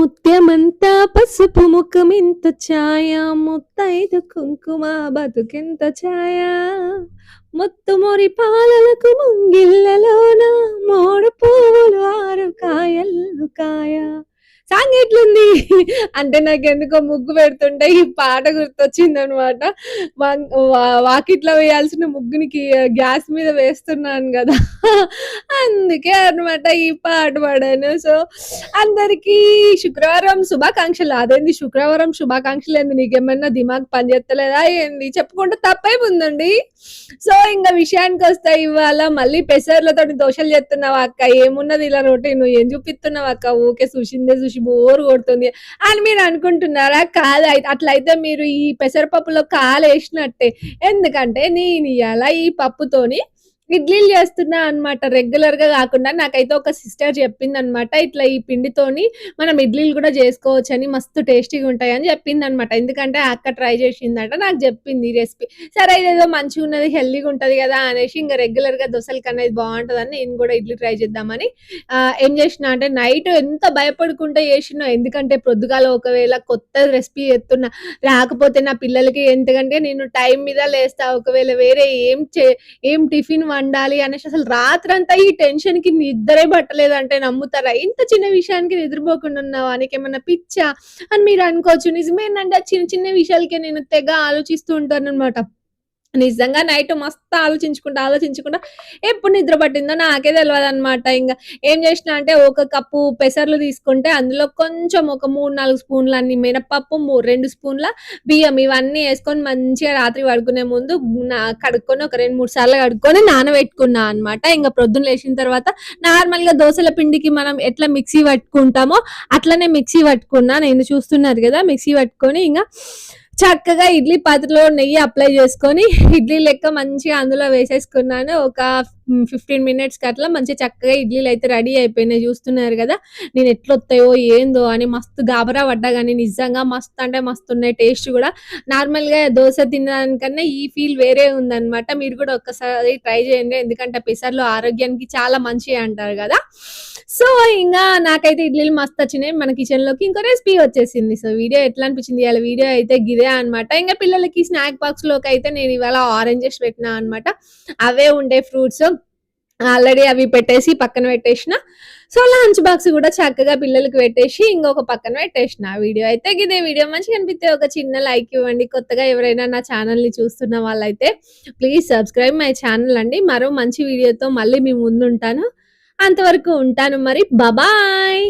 ముత్యమంతా పసుపు ముఖమింత ఛాయ ముత్తైదు కుంకుమ బతుకెంత ఛాయ ముత్తు మురి పాలలకు ముంగిళ్ళలోన మోడు పువ్వులు ఆరు కాయలు కాయ సాంగ్ ఎట్లుంది అంటే నాకెందుకో ముగ్గు పెడుతుంటే ఈ పాట గుర్తొచ్చిందనమాట. వాకిట్లో వేయాల్సిన ముగ్గునికి గ్యాస్ మీద వేస్తున్నాను కదా, అందుకే అనమాట ఈ పాట పాడాను. సో అందరికీ శుక్రవారం శుభాకాంక్షలు. అదేంది శుక్రవారం శుభాకాంక్షలు ఏంది, నీకేమన్నా దిమాగ్ పనిచేస్తలేదా ఏంది, చెప్పుకుంటే తప్పేముందండి. సో ఇంకా విషయానికి వస్తే ఇవాళ మళ్ళీ పెసర్లతో దోశలు చేస్తున్నావా అక్క, ఏమున్నది ఇలా రొటీన్, ఏం చూపిస్తున్నావు అక్క, ఊకే చూసిందే చూసి బోర్ కొడుతుంది అని మీరు అనుకుంటున్నారా? కాదు, అట్లయితే మీరు ఈ పెసరపప్పులో కాలేసినట్టే. ఎందుకంటే నేను ఇవాళ ఈ పప్పుతోని ఇడ్లీలు చేస్తున్నా అనమాట, రెగ్యులర్ గా కాకుండా. నాకైతే ఒక సిస్టర్ చెప్పింది అనమాట, ఇట్లా ఈ పిండితోని మనం ఇడ్లీలు కూడా చేసుకోవచ్చు అని, మస్తు టేస్టీగా ఉంటాయి అని చెప్పింది అనమాట. ఎందుకంటే అక్క ట్రై చేసిందట, నాకు చెప్పింది ఈ రెసిపీ. సరే ఇదేదో మంచిగా ఉన్నది, హెల్దీగా ఉంటది కదా అనేసి ఇంకా రెగ్యులర్ గా దోశలకి అనేది బాగుంటదని నేను కూడా ఇడ్లీ ట్రై చేద్దామని ఏం చేసిన అంటే, నైట్ ఎంత భయపడుకుంటే చేసినా, ఎందుకంటే పొద్దుగాల ఒకవేళ కొత్త రెసిపీ చేస్తున్నా రాకపోతే నా పిల్లలకి, ఎందుకంటే నేను టైం మీద లేస్తా, ఒకవేళ వేరే ఏం టిఫిన్ వండాలి అనేసి అసలు రాత్రంతా ఈ టెన్షన్ కి నిద్రే పట్టలేదంటే నమ్ముతారా? ఇంత చిన్న విషయానికి నిద్రపోకుండా ఉన్నావా, నీకేమన్నా పిచ్చా అని మీరు అనుకోవచ్చు. నిజమేనంటే చిన్న చిన్న విషయాలకే నేను తెగ ఆలోచిస్తూ ఉంటాను అనమాట. నిజంగా నైట్ మస్తు ఆలోచించుకుంటా ఎప్పుడు నిద్ర పట్టిందో నాకే తెలవదనమాట. ఇంక ఏం చేసినా అంటే, ఒక కప్పు పెసర్లు తీసుకుంటే అందులో కొంచెం ఒక 3-4 స్పూన్ల అన్ని మినపప్పు, 2 స్పూన్ల బియ్యం, ఇవన్నీ వేసుకొని మంచిగా రాత్రి పడుకునే ముందు కడుక్కొని ఒక 2-3 సార్లు కడుక్కొని నానబెట్టుకున్నా అనమాట. ఇంకా ప్రొద్దున లేచిన తర్వాత నార్మల్ గా దోశల పిండికి మనం ఎట్లా మిక్సీ పట్టుకుంటామో అట్లనే మిక్సీ పట్టుకున్నా. నేను చూస్తున్నారు కదా, మిక్సీ పట్టుకొని ఇంకా చక్కగా ఇడ్లీ పాత్రలో నెయ్యి అప్లై చేసుకొని ఇడ్లీ లెక్క మంచిగా అందులో వేసేసుకున్నాను. ఒక 15 మినిట్స్కి అట్లా మంచిగా చక్కగా ఇడ్లీలు అయితే రెడీ అయిపోయినాయి. చూస్తున్నారు కదా నేను ఎట్లొస్తాయో ఏందో అని మస్తు గాబరా పడ్డా, కానీ నిజంగా మస్తు అంటే మస్తు ఉన్నాయి. టేస్ట్ కూడా నార్మల్గా దోశ తినడానికన్నా ఈ ఫీల్ వేరే ఉందన్నమాట. మీరు కూడా ఒక్కసారి ట్రై చేయండి, ఎందుకంటే పెసర్లు ఆరోగ్యానికి చాలా మంచి అంటారు కదా. సో ఇంకా నాకైతే ఇడ్లీలు మస్తు వచ్చినాయి. మన కిచెన్ లోకి ఇంకో రెసిపీ వచ్చేసింది. సో వీడియో ఎట్లా అనిపించింది, ఇవాళ వీడియో అయితే గిదే అనమాట. ఇంకా పిల్లలకి స్నాక్ బాక్స్ లోకి అయితే నేను ఇవాళ ఆరెంజెస్ పెట్టినా అనమాట. అవే ఉండే ఫ్రూట్స్ ఆల్రెడీ అవి పెట్టేసి పక్కన పెట్టేసిన. సో లంచ్ బాక్స్ కూడా చక్కగా పిల్లలకి పెట్టేసి ఇంకొక పక్కన పెట్టేసిన. వీడియో అయితే ఇదే. వీడియో మంచిగా అనిపిస్తే ఒక చిన్న లైక్ ఇవ్వండి. కొత్తగా ఎవరైనా నా ఛానల్ ని చూస్తున్న వాళ్ళైతే ప్లీజ్ సబ్స్క్రైబ్ మై ఛానల్ అండి. మరో మంచి వీడియోతో మళ్ళీ మీ ముందు ఉంటాను. అంతవరకు ఉంటాను మరి, బాయ్.